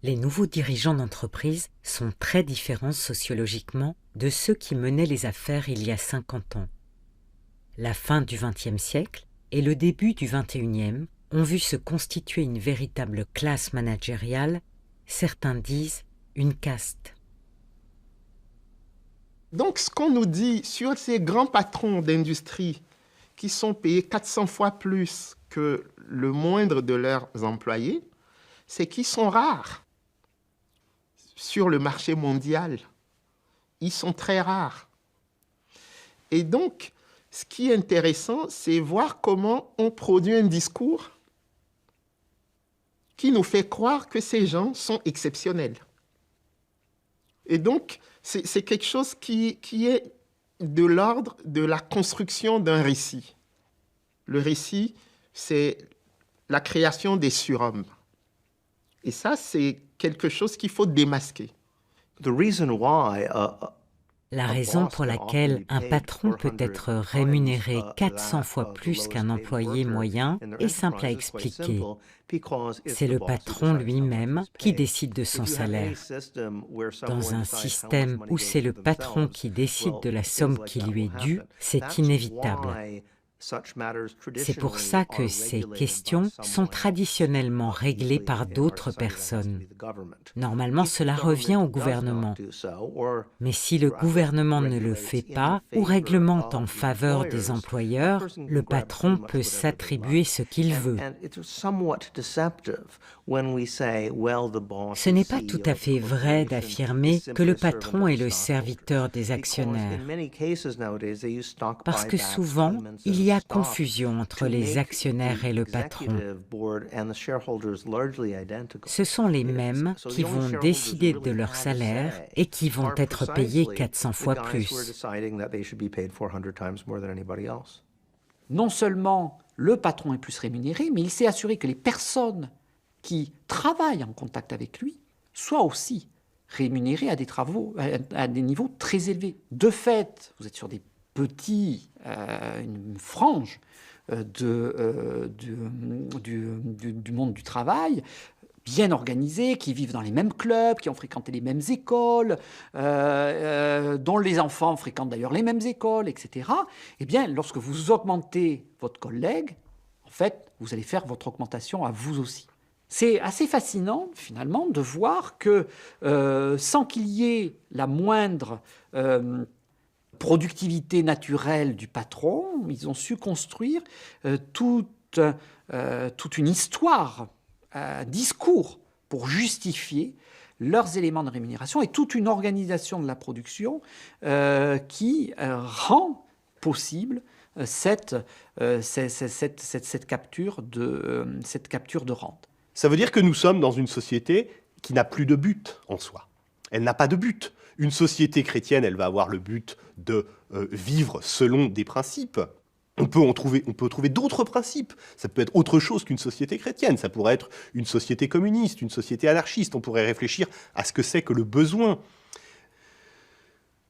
Les nouveaux dirigeants d'entreprise sont très différents sociologiquement de ceux qui menaient les affaires il y a 50 ans. La fin du XXe siècle et le début du XXIe ont vu se constituer une véritable classe managériale, certains disent une caste. Donc, ce qu'on nous dit sur ces grands patrons d'industrie qui sont payés 400 fois plus que le moindre de leurs employés, c'est qu'ils sont rares sur le marché mondial. Ils sont très rares. Et donc, ce qui est intéressant, c'est voir comment on produit un discours qui nous fait croire que ces gens sont exceptionnels. Et donc, c'est quelque chose qui est de l'ordre de la construction d'un récit. Le récit, c'est la création des surhommes. Et ça, c'est quelque chose qu'il faut démasquer. La raison pour laquelle un patron peut être rémunéré 400 fois plus qu'un employé moyen est simple à expliquer. C'est le patron lui-même qui décide de son salaire. Dans un système où c'est le patron qui décide de la somme qui lui est due, c'est inévitable. C'est pour ça que ces questions sont traditionnellement réglées par d'autres personnes. Normalement, cela revient au gouvernement. Mais si le gouvernement ne le fait pas ou réglemente en faveur des employeurs, le patron peut s'attribuer ce qu'il veut. Ce n'est pas tout à fait vrai d'affirmer que le patron est le serviteur des actionnaires, parce que souvent, il y a confusion entre les actionnaires et le patron. Ce sont les mêmes qui vont décider de leur salaire et qui vont être payés 400 fois plus. Non seulement le patron est plus rémunéré, mais il s'est assuré que les personnes qui travaillent en contact avec lui soient aussi rémunérées à des niveaux très élevés. De fait, vous êtes sur des une frange du monde du travail, bien organisés, qui vivent dans les mêmes clubs, qui ont fréquenté les mêmes écoles, dont les enfants fréquentent d'ailleurs les mêmes écoles, etc. Eh bien, lorsque vous augmentez votre collègue, en fait, vous allez faire votre augmentation à vous aussi. C'est assez fascinant, finalement, de voir que, sans qu'il y ait la moindre productivité naturelle du patron, ils ont su construire toute une histoire, discours pour justifier leurs éléments de rémunération et toute une organisation de la production qui rend possible cette capture de rente. Ça veut dire que nous sommes dans une société qui n'a plus de but en soi. Elle n'a pas de but. Une société chrétienne, elle va avoir le but de vivre selon des principes. On peut trouver d'autres principes. Ça peut être autre chose qu'une société chrétienne. Ça pourrait être une société communiste, une société anarchiste. On pourrait réfléchir à ce que c'est que le besoin.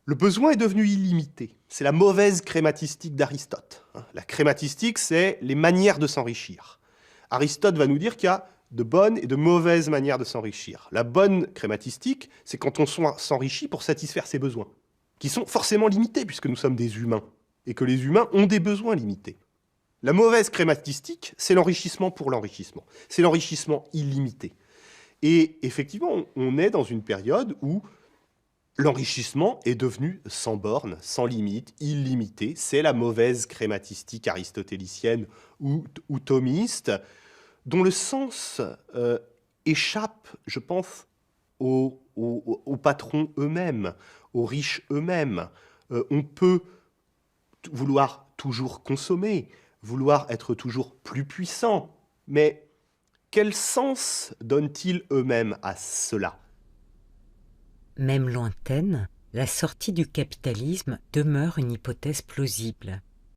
Le besoin est devenu illimité. C'est la mauvaise crématistique d'Aristote. La crématistique, c'est les manières de s'enrichir. Aristote va nous dire qu'il y a de bonnes et de mauvaises manières de s'enrichir. La bonne crématistique, c'est quand on s'enrichit pour satisfaire ses besoins, qui sont forcément limités, puisque nous sommes des humains, et que les humains ont des besoins limités. La mauvaise crématistique, c'est l'enrichissement pour l'enrichissement. C'est l'enrichissement illimité. Et effectivement, on est dans une période où l'enrichissement est devenu sans borne, sans limite, illimité. C'est la mauvaise crématistique aristotélicienne ou thomiste, dont le sens échappe, je pense, aux patrons eux-mêmes, aux riches eux-mêmes. On peut vouloir toujours consommer, vouloir être toujours plus puissant, mais quel sens donnent-ils eux-mêmes à cela ? Même lointaine, la sortie du capitalisme demeure une hypothèse plausible.